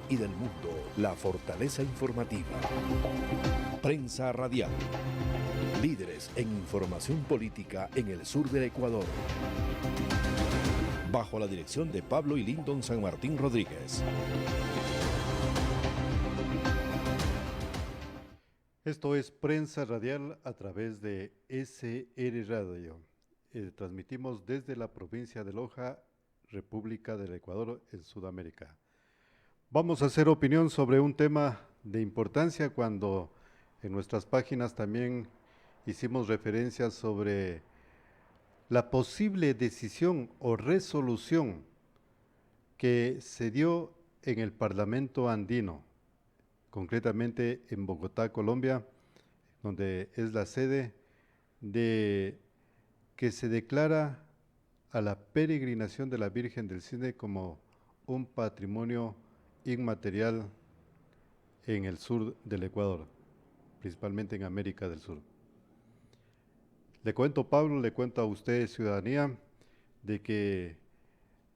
y del mundo, la fortaleza informativa. Prensa Radial. Líderes en información política en el sur del Ecuador. Bajo la dirección de Pablo y Lyndon San Martín Rodríguez. Esto es Prensa Radial a través de SR Radio. Transmitimos desde la provincia de Loja, República del Ecuador, en Sudamérica. Vamos a hacer opinión sobre un tema de importancia cuando en nuestras páginas también hicimos referencias sobre la posible decisión o resolución que se dio en el Parlamento andino, concretamente en Bogotá, Colombia, donde es la sede de que se declara a la peregrinación de la Virgen del Cisne como un patrimonio inmaterial en el sur del Ecuador, principalmente en América del Sur. Le cuento, Pablo, le cuento a usted, ciudadanía, de que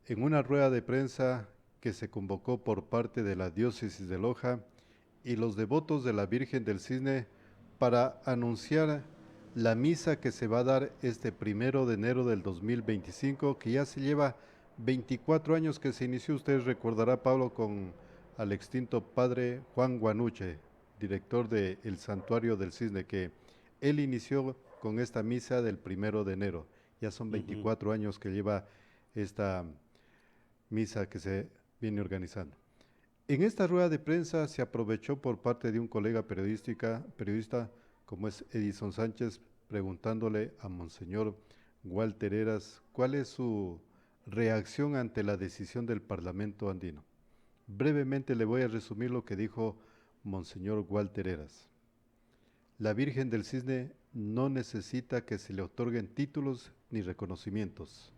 en una rueda de prensa que se convocó por parte de la diócesis de Loja y los devotos de la Virgen del Cisne para anunciar la misa que se va a dar este 1 de enero del 2025, que ya se lleva 24 años que se inició, usted recordará, Pablo, con al extinto padre Juan Guanuche, director del Santuario del Cisne, que él inició con esta misa del 1 de enero. Ya son 24 años que lleva esta misa que se viene organizando. En esta rueda de prensa se aprovechó por parte de un colega periodista como es Edison Sánchez, preguntándole a Monseñor Walter Heras cuál es su reacción ante la decisión del Parlamento andino. Brevemente le voy a resumir lo que dijo Monseñor Walter Heras. La Virgen del Cisne no necesita que se le otorguen títulos ni reconocimientos.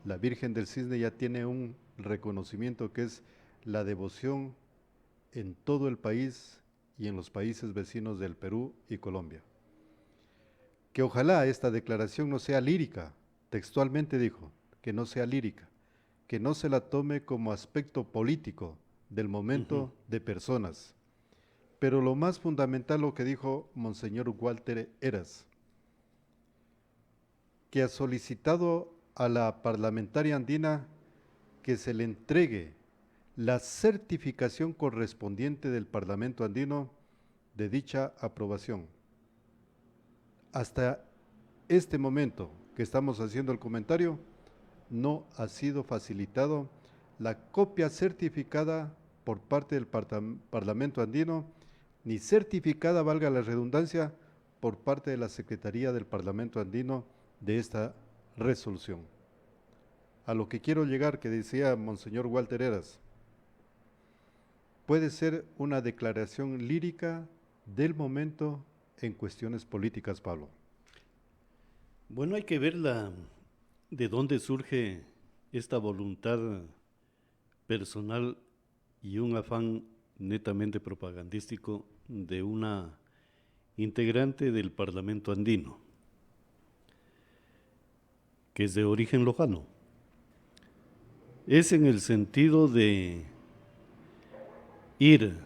La Virgen del Cisne ya tiene un reconocimiento que es la devoción en todo el país y en los países vecinos del Perú y Colombia. Que ojalá esta declaración no sea lírica, textualmente dijo, que no sea lírica, que no se la tome como aspecto político del momento de personas. Pero lo más fundamental lo que dijo Monseñor Walter Heras, que ha solicitado a la parlamentaria andina que se le entregue la certificación correspondiente del Parlamento andino de dicha aprobación. Hasta este momento que estamos haciendo el comentario, no ha sido facilitado la copia certificada por parte del Parlamento andino, ni certificada, valga la redundancia, por parte de la Secretaría del Parlamento andino de esta resolución. A lo que quiero llegar, que decía Monseñor Walter Heras, puede ser una declaración lírica del momento en cuestiones políticas, Pablo. Bueno, hay que ver de dónde surge esta voluntad personal y un afán netamente propagandístico de una integrante del Parlamento andino, que es de origen lojano. Es en el sentido de ir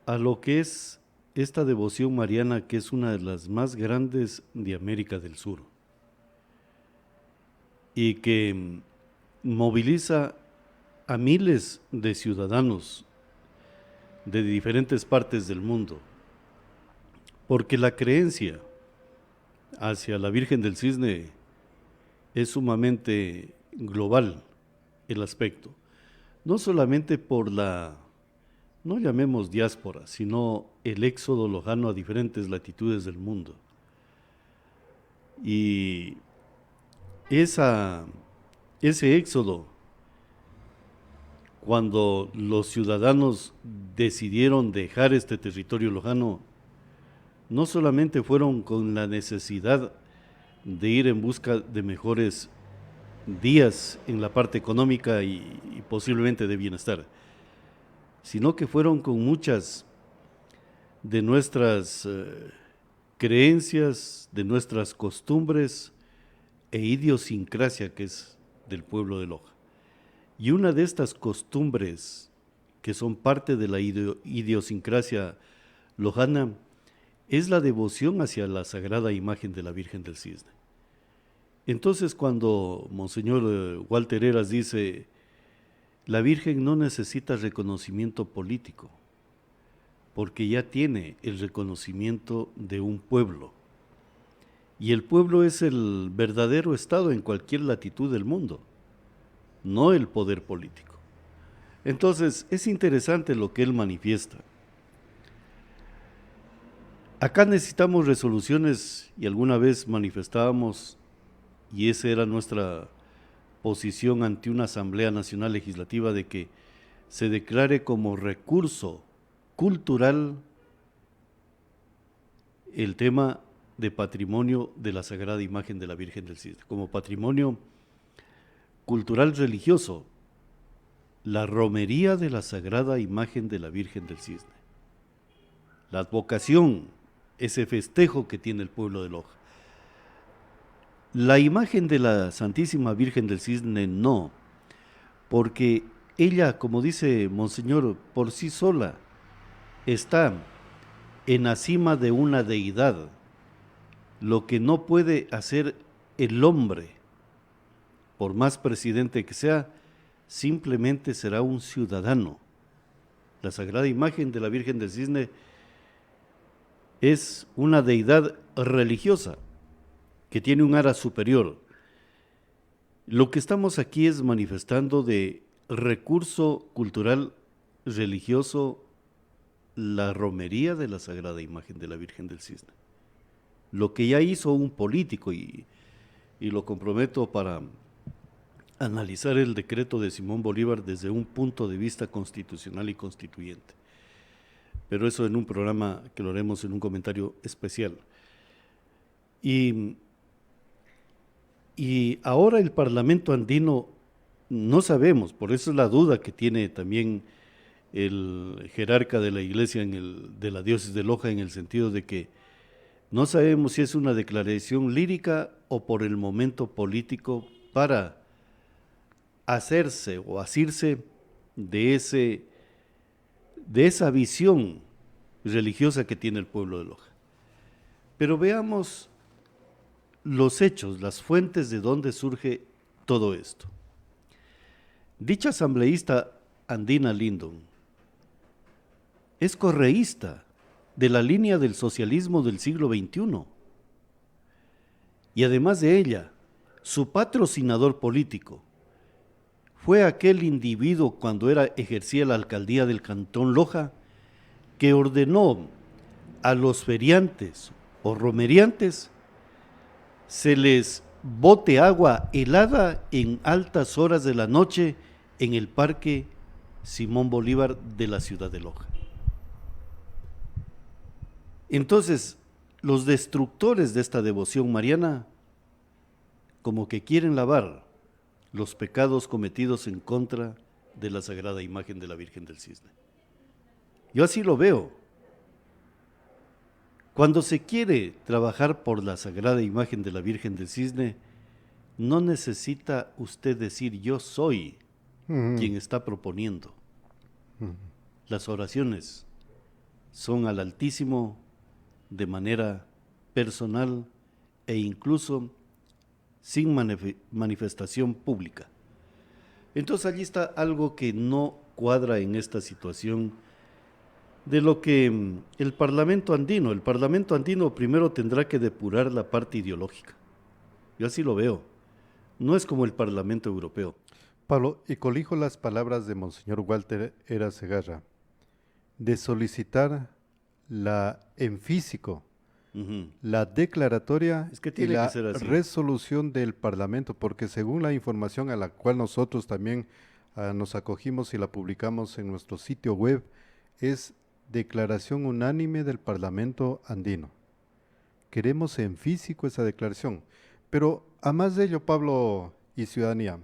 a lo que es esta devoción mariana, que es una de las más grandes de América del Sur y que moviliza a miles de ciudadanos de diferentes partes del mundo, porque la creencia hacia la Virgen del Cisne es sumamente global el aspecto, no solamente por no llamemos diáspora, sino el éxodo lojano a diferentes latitudes del mundo. Y ese éxodo, cuando los ciudadanos decidieron dejar este territorio lojano, no solamente fueron con la necesidad de ir en busca de mejores días en la parte económica y posiblemente de bienestar, sino que fueron con muchas de nuestras creencias, de nuestras costumbres e idiosincrasia que es del pueblo de Loja. Y una de estas costumbres que son parte de la idiosincrasia lojana, es la devoción hacia la sagrada imagen de la Virgen del Cisne. Entonces, cuando Monseñor Walter Heras dice, la Virgen no necesita reconocimiento político, porque ya tiene el reconocimiento de un pueblo. Y el pueblo es el verdadero Estado en cualquier latitud del mundo, no el poder político. Entonces, es interesante lo que él manifiesta. Acá necesitamos resoluciones, y alguna vez manifestábamos, y esa era nuestra posición ante una Asamblea Nacional Legislativa, de que se declare como recurso cultural el tema de patrimonio de la Sagrada Imagen de la Virgen del Cisne, como patrimonio cultural religioso, la romería de la Sagrada Imagen de la Virgen del Cisne, la advocación, ese festejo que tiene el pueblo de Loja. La imagen de la Santísima Virgen del Cisne no, porque ella, como dice Monseñor, por sí sola está en la cima de una deidad, lo que no puede hacer el hombre, por más presidente que sea, simplemente será un ciudadano. La Sagrada Imagen de la Virgen del Cisne es una deidad religiosa que tiene un ara superior. Lo que estamos aquí es manifestando de recurso cultural religioso la romería de la Sagrada Imagen de la Virgen del Cisne. Lo que ya hizo un político, y lo comprometo para analizar el decreto de Simón Bolívar desde un punto de vista constitucional y constituyente. Pero eso en un programa que lo haremos en un comentario especial. Y ahora el Parlamento andino, no sabemos, por eso es la duda que tiene también el jerarca de la iglesia de la diócesis de Loja, en el sentido de que no sabemos si es una declaración lírica o por el momento político para hacerse o asirse de esa visión religiosa que tiene el pueblo de Loja. Pero veamos los hechos, las fuentes de donde surge todo esto. Dicha asambleísta Andina Lindon es correísta de la línea del socialismo del siglo XXI. Y además de ella, su patrocinador político fue aquel individuo, cuando ejercía la alcaldía del Cantón Loja, que ordenó a los feriantes o romeriantes se les bote agua helada en altas horas de la noche en el Parque Simón Bolívar de la ciudad de Loja. Entonces, los destructores de esta devoción mariana, como que quieren lavar los pecados cometidos en contra de la Sagrada Imagen de la Virgen del Cisne. Yo así lo veo. Cuando se quiere trabajar por la Sagrada Imagen de la Virgen del Cisne, no necesita usted decir yo soy quien está proponiendo. Las oraciones son al Altísimo de manera personal e incluso sin manifestación pública. Entonces allí está algo que no cuadra en esta situación de lo que el Parlamento andino primero tendrá que depurar la parte ideológica. Yo así lo veo. No es como el Parlamento Europeo. Pablo, y colijo las palabras de Monseñor Walter Heras Segarra, de solicitar en físico la declaratoria y la resolución del Parlamento, porque según la información a la cual nosotros también nos acogimos y la publicamos en nuestro sitio web, es declaración unánime del Parlamento andino. Queremos en físico esa declaración. Pero a más de ello, Pablo y ciudadanía,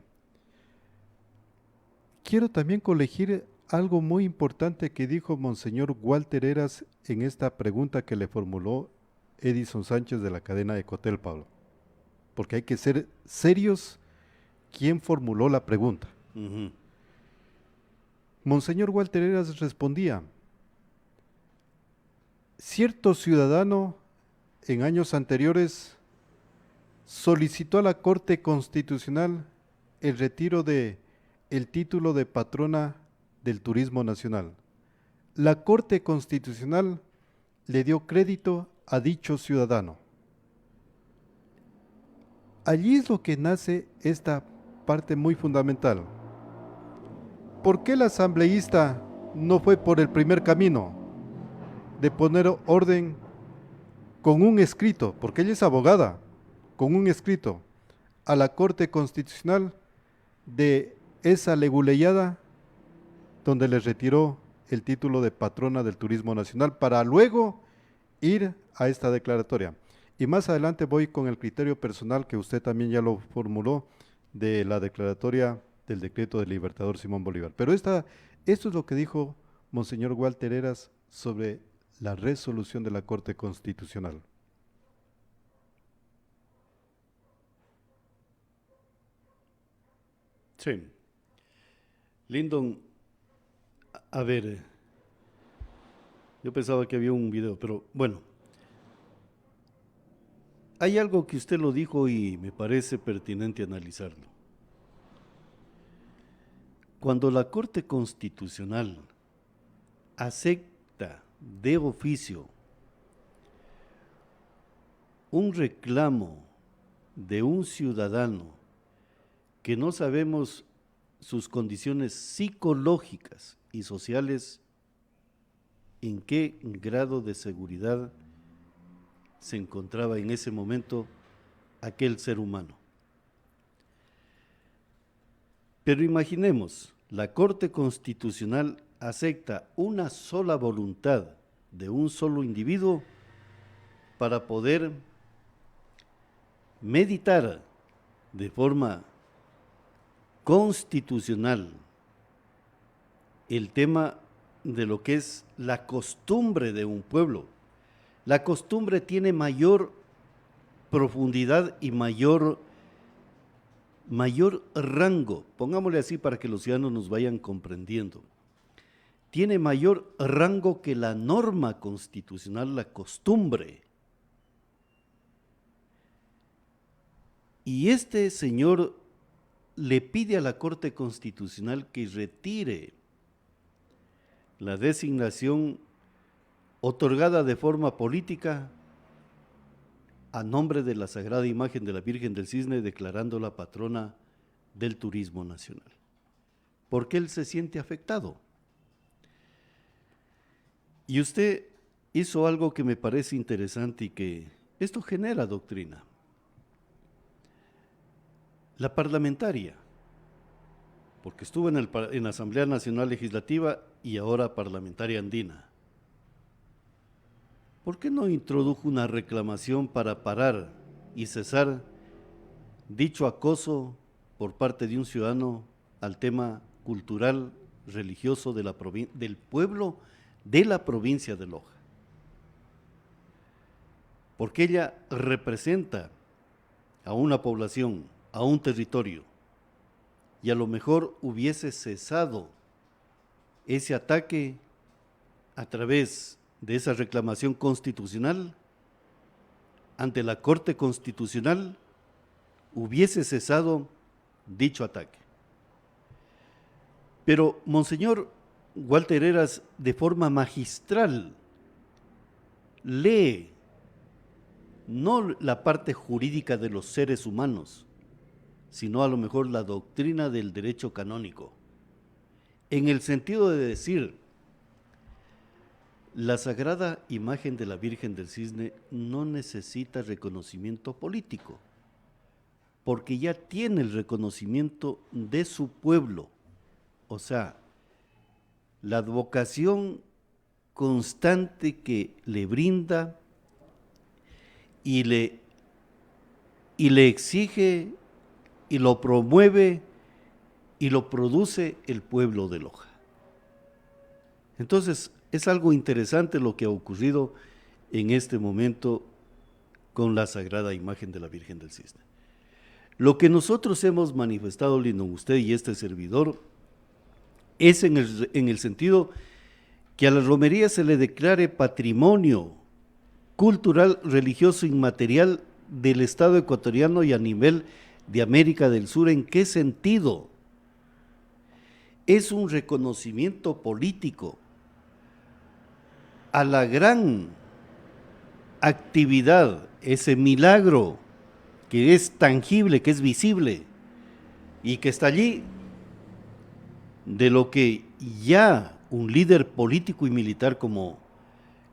quiero también colegir algo muy importante que dijo Monseñor Walter Heras en esta pregunta que le formuló Edison Sánchez de la cadena Ecotel, Pablo. Porque hay que ser serios quién formuló la pregunta. Monseñor Walter Heras respondía: cierto ciudadano en años anteriores solicitó a la Corte Constitucional el retiro de el título de patrona del turismo nacional. La Corte Constitucional le dio crédito a dicho ciudadano. Allí es lo que nace esta parte muy fundamental. ¿Por qué el asambleísta no fue por el primer camino de poner orden con un escrito, porque ella es abogada, con un escrito a la Corte Constitucional de esa leguleyada donde le retiró el título de patrona del turismo nacional para luego ir a esta declaratoria? Y más adelante voy con el criterio personal que usted también ya lo formuló de la declaratoria del decreto del Libertador Simón Bolívar. Pero esto es lo que dijo Monseñor Walter Heras sobre la resolución de la Corte Constitucional. Sí. Lyndon, a ver, yo pensaba que había un video, pero bueno. Hay algo que usted lo dijo y me parece pertinente analizarlo. Cuando la Corte Constitucional acepta de oficio un reclamo de un ciudadano que no sabemos sus condiciones psicológicas y sociales, en qué grado de seguridad se encontraba en ese momento aquel ser humano. Pero imaginemos, la Corte Constitucional acepta una sola voluntad de un solo individuo para poder meditar de forma constitucional el tema de lo que es la costumbre de un pueblo. La costumbre tiene mayor profundidad y mayor rango, pongámosle así para que los ciudadanos nos vayan comprendiendo. Tiene mayor rango que la norma constitucional, la costumbre. Y este señor le pide a la Corte Constitucional que retire la designación otorgada de forma política a nombre de la Sagrada Imagen de la Virgen del Cisne, declarándola patrona del turismo nacional. Porque él se siente afectado. Y usted hizo algo que me parece interesante y que esto genera doctrina. La parlamentaria, porque estuvo en la Asamblea Nacional Legislativa y ahora parlamentaria andina, ¿por qué no introdujo una reclamación para parar y cesar dicho acoso por parte de un ciudadano al tema cultural, religioso del pueblo de la provincia de Loja? Porque ella representa a una población, a un territorio, y a lo mejor hubiese cesado ese ataque a través de esa reclamación constitucional ante la Corte Constitucional, hubiese cesado dicho ataque. Pero Monseñor Walter Heras, de forma magistral, lee no la parte jurídica de los seres humanos, sino a lo mejor la doctrina del derecho canónico, en el sentido de decir, la Sagrada Imagen de la Virgen del Cisne no necesita reconocimiento político, porque ya tiene el reconocimiento de su pueblo. O sea, la advocación constante que le brinda y le exige y lo promueve y lo produce el pueblo de Loja. Entonces, es algo interesante lo que ha ocurrido en este momento con la Sagrada Imagen de la Virgen del Cisne. Lo que nosotros hemos manifestado, Lyndon, usted y este servidor, es en el sentido que a la romería se le declare patrimonio cultural, religioso, inmaterial del Estado ecuatoriano y a nivel de América del Sur. ¿En qué sentido? Es un reconocimiento político a la gran actividad, ese milagro que es tangible, que es visible y que está allí, de lo que ya un líder político y militar como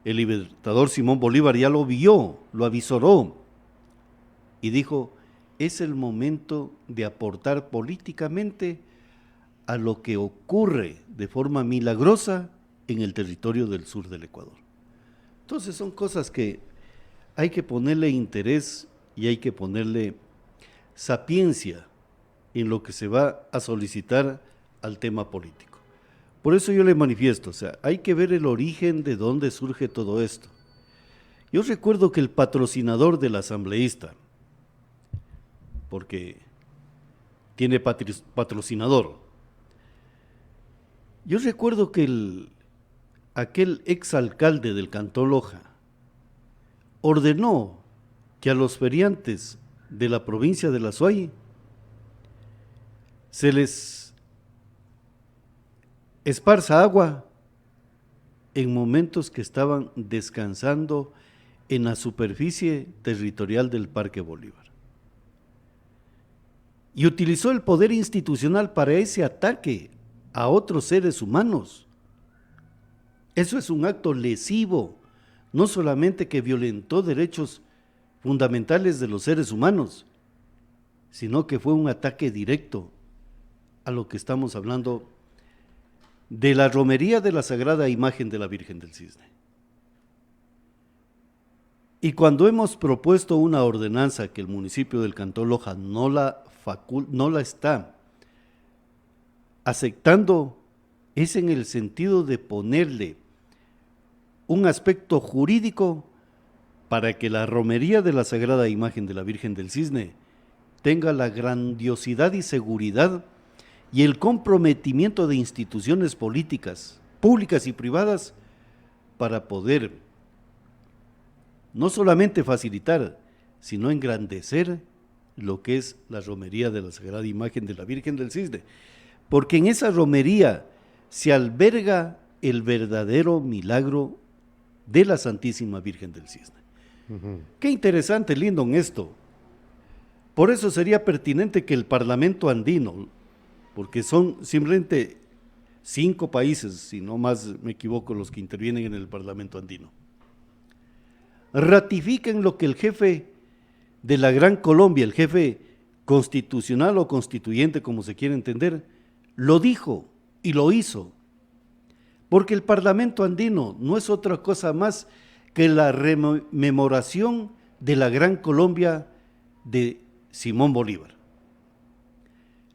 el libertador Simón Bolívar ya lo vio, lo avisoró y dijo: es el momento de aportar políticamente a lo que ocurre de forma milagrosa en el territorio del sur del Ecuador. Entonces son cosas que hay que ponerle interés y hay que ponerle sapiencia en lo que se va a solicitar al tema político. Por eso yo le manifiesto, o sea, hay que ver el origen de dónde surge todo esto. Yo recuerdo que el patrocinador del asambleísta, porque tiene patrocinador, yo recuerdo que aquel exalcalde del Cantón Loja ordenó que a los feriantes de la provincia de La Suay se les esparza agua en momentos que estaban descansando en la superficie territorial del Parque Bolívar. Y utilizó el poder institucional para ese ataque a otros seres humanos. Eso es un acto lesivo, no solamente que violentó derechos fundamentales de los seres humanos, sino que fue un ataque directo a lo que estamos hablando de la romería de la Sagrada Imagen de la Virgen del Cisne. Y cuando hemos propuesto una ordenanza que el municipio del Cantón Loja no la está aceptando, es en el sentido de ponerle un aspecto jurídico para que la romería de la Sagrada Imagen de la Virgen del Cisne tenga la grandiosidad y seguridad y el comprometimiento de instituciones políticas, públicas y privadas, para poder no solamente facilitar, sino engrandecer lo que es la romería de la Sagrada Imagen de la Virgen del Cisne, porque en esa romería se alberga el verdadero milagro de la Santísima Virgen del Cisne. Qué interesante, lindo en esto. Por eso sería pertinente que el Parlamento andino, porque son simplemente 5 países, si no más me equivoco, los que intervienen en el Parlamento andino, ratifiquen lo que el jefe de la Gran Colombia, el jefe constitucional o constituyente, como se quiere entender, lo dijo y lo hizo. Porque el Parlamento andino no es otra cosa más que la rememoración de la Gran Colombia de Simón Bolívar.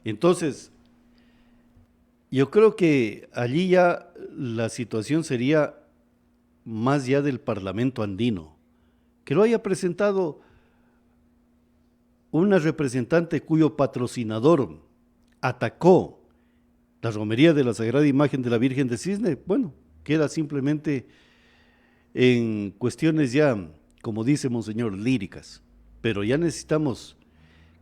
Entonces, yo creo que allí ya la situación sería más ya del Parlamento andino, que lo haya presentado una representante cuyo patrocinador atacó la romería de la Sagrada Imagen de la Virgen del Cisne. Bueno, queda simplemente en cuestiones ya, como dice Monseñor, líricas, pero ya necesitamos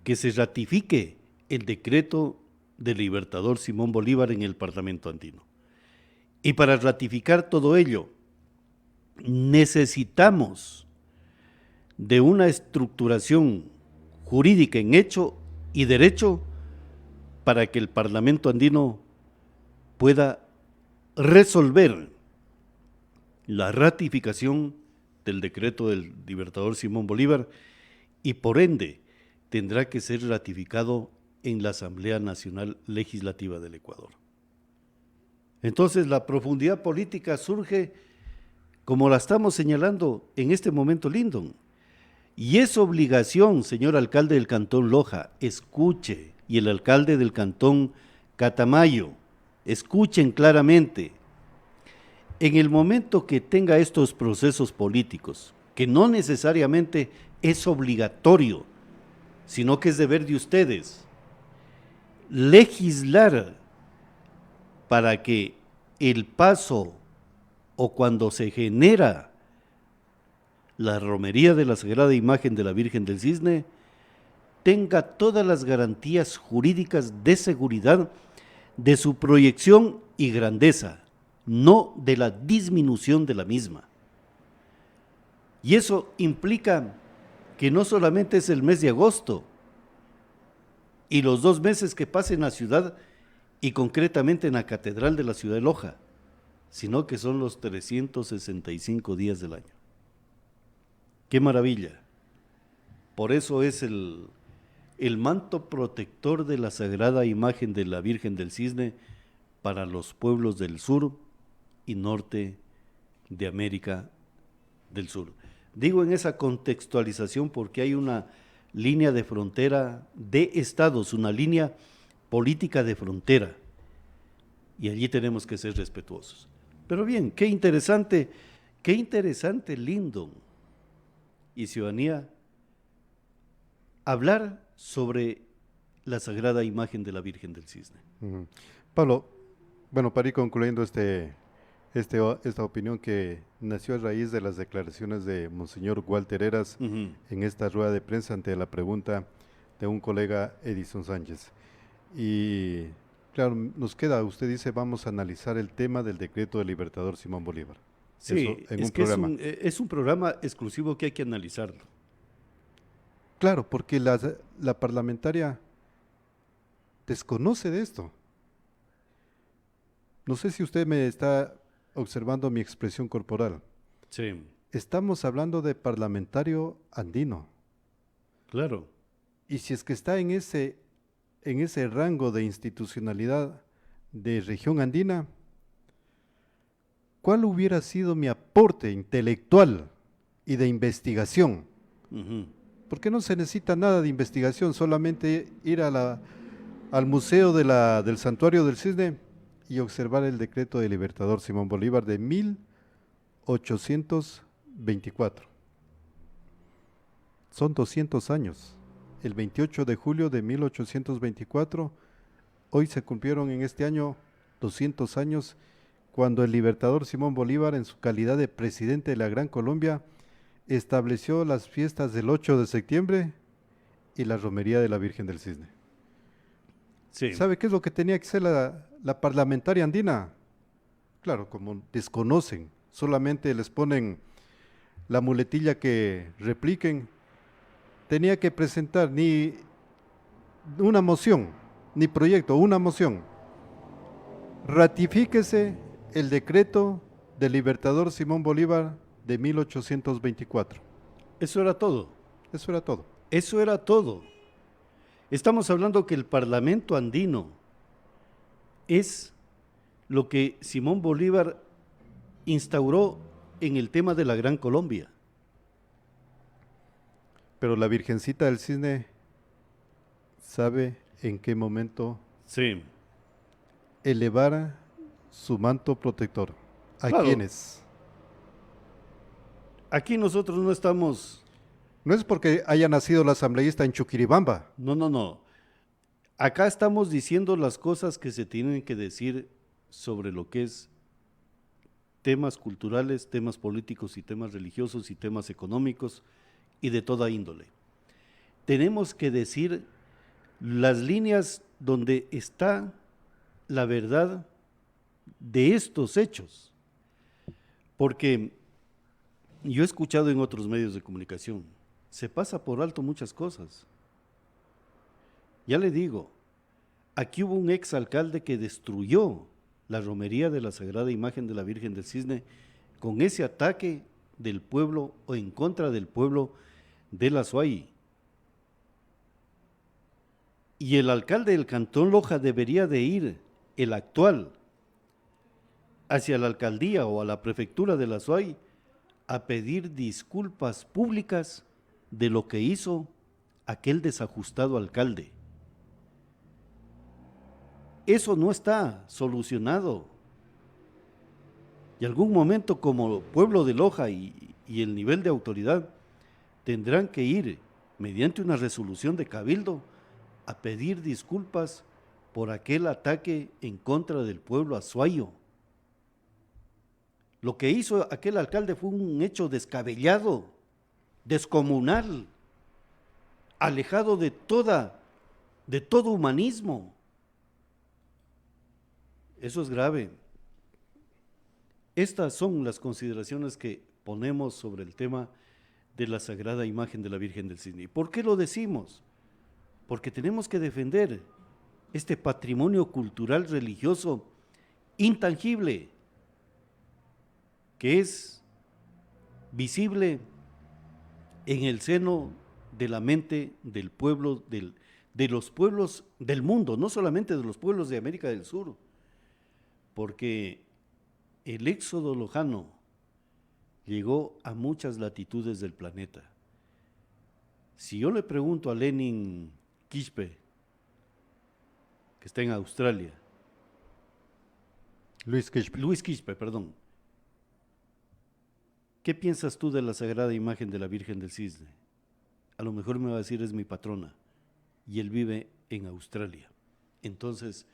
que se ratifique el decreto del libertador Simón Bolívar en el Parlamento andino. Y para ratificar todo ello, necesitamos de una estructuración jurídica en hecho y derecho para que el Parlamento andino pueda resolver la ratificación del decreto del libertador Simón Bolívar y por ende tendrá que ser ratificado en la Asamblea Nacional Legislativa del Ecuador. Entonces la profundidad política surge como la estamos señalando en este momento, Lyndon, y es obligación, señor alcalde del Cantón Loja, escuche, y el alcalde del Cantón Catamayo, escuchen claramente, en el momento que tenga estos procesos políticos, que no necesariamente es obligatorio, sino que es deber de ustedes, legislar para que el paso o cuando se genera la romería de la Sagrada Imagen de la Virgen del Cisne, tenga todas las garantías jurídicas de seguridad de su proyección y grandeza, no de la disminución de la misma. Y eso implica que no solamente es el mes de agosto y los 2 meses que pasa en la ciudad y concretamente en la Catedral de la ciudad de Loja, sino que son los 365 días del año. ¡Qué maravilla! Por eso es el manto protector de la Sagrada Imagen de la Virgen del Cisne para los pueblos del sur y norte de América del Sur. Digo en esa contextualización porque hay una línea de frontera de estados, una línea política de frontera, y allí tenemos que ser respetuosos. Pero bien, qué interesante, Lyndon y ciudadanía, hablar sobre la Sagrada Imagen de la Virgen del Cisne. Pablo, bueno, para ir concluyendo esta opinión que nació a raíz de las declaraciones de Monseñor Walter Heras en esta rueda de prensa ante la pregunta de un colega, Edison Sánchez. Y claro, nos queda, usted dice, vamos a analizar el tema del decreto del Libertador Simón Bolívar. Sí, eso en es un que programa. es un programa exclusivo que hay que analizarlo. Claro, porque la parlamentaria desconoce de esto. No sé si usted me está observando mi expresión corporal. Sí. Estamos hablando de parlamentario andino. Claro. Y si es que está en ese rango de institucionalidad de región andina, ¿cuál hubiera sido mi aporte intelectual y de investigación? Porque no se necesita nada de investigación, solamente ir al museo del Santuario del Cisne y observar el decreto del Libertador Simón Bolívar de 1824. Son 200 años. El 28 de julio de 1824, hoy se cumplieron en este año 200 años, cuando el Libertador Simón Bolívar, en su calidad de presidente de la Gran Colombia, estableció las fiestas del 8 de septiembre y la romería de la Virgen del Cisne. Sí. ¿Sabe qué es lo que tenía que ser la parlamentaria andina? Claro, como desconocen, solamente les ponen la muletilla que repliquen, tenía que presentar ni una moción, ni proyecto, una moción. Ratifíquese el decreto del Libertador Simón Bolívar de 1824. Eso era todo. Eso era todo. Eso era todo. Estamos hablando que el Parlamento andino es lo que Simón Bolívar instauró en el tema de la Gran Colombia. Pero la Virgencita del Cisne sabe en qué momento Sí. elevar su manto protector. ¿A Claro. quiénes? Aquí nosotros no estamos... No es porque haya nacido la asambleísta en Chuquiribamba. No. Acá estamos diciendo las cosas que se tienen que decir sobre lo que es temas culturales, temas políticos y temas religiosos y temas económicos y de toda índole. Tenemos que decir las líneas donde está la verdad de estos hechos, porque yo he escuchado en otros medios de comunicación, se pasa por alto muchas cosas. Ya le digo, aquí hubo un exalcalde que destruyó la romería de la Sagrada Imagen de la Virgen del Cisne con ese ataque del pueblo o en contra del pueblo de la Azuay. Y el alcalde del Cantón Loja debería de ir, el actual, hacia la alcaldía o a la prefectura de la Azuay a pedir disculpas públicas de lo que hizo aquel desajustado alcalde. Eso no está solucionado. Y algún momento como pueblo de Loja y el nivel de autoridad tendrán que ir mediante una resolución de cabildo a pedir disculpas por aquel ataque en contra del pueblo azuayo. Lo que hizo aquel alcalde fue un hecho descabellado, descomunal, alejado de todo humanismo. Eso es grave. Estas son las consideraciones que ponemos sobre el tema de la sagrada imagen de la Virgen del Cisne. ¿Por qué lo decimos? Porque tenemos que defender este patrimonio cultural religioso intangible, que es visible en el seno de la mente del pueblo, de los pueblos del mundo, no solamente de los pueblos de América del Sur, porque el éxodo lojano llegó a muchas latitudes del planeta. Si yo le pregunto a Lenin Quispe, que está en Australia, Luis Quispe, perdón, ¿qué piensas tú de la sagrada imagen de la Virgen del Cisne? A lo mejor me va a decir, es mi patrona, y él vive en Australia. Entonces,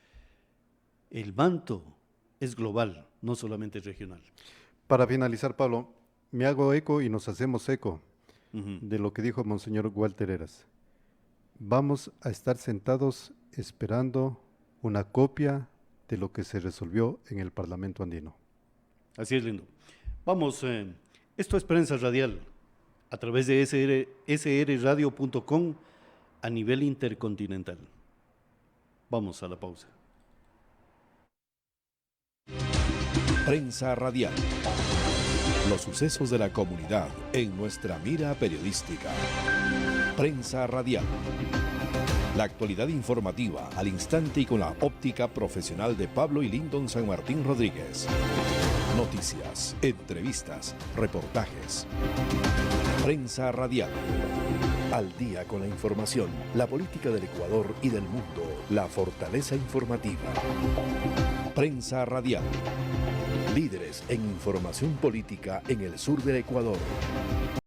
el manto es global, no solamente regional. Para finalizar, Pablo, me hago eco y nos hacemos eco de lo que dijo Monseñor Walter Heras. Vamos a estar sentados esperando una copia de lo que se resolvió en el Parlamento andino. Así es, lindo. Vamos, esto es Prensa Radial, a través de srradio.com a nivel intercontinental. Vamos a la pausa. Prensa Radial. Los sucesos de la comunidad en nuestra mira periodística. Prensa Radial. La actualidad informativa al instante y con la óptica profesional de Pablo y Lyndon San Martín Rodríguez. Noticias, entrevistas, reportajes. Prensa Radial. Al día con la información, la política del Ecuador y del mundo, la fortaleza informativa. Prensa Radial. Líderes en información política en el sur del Ecuador.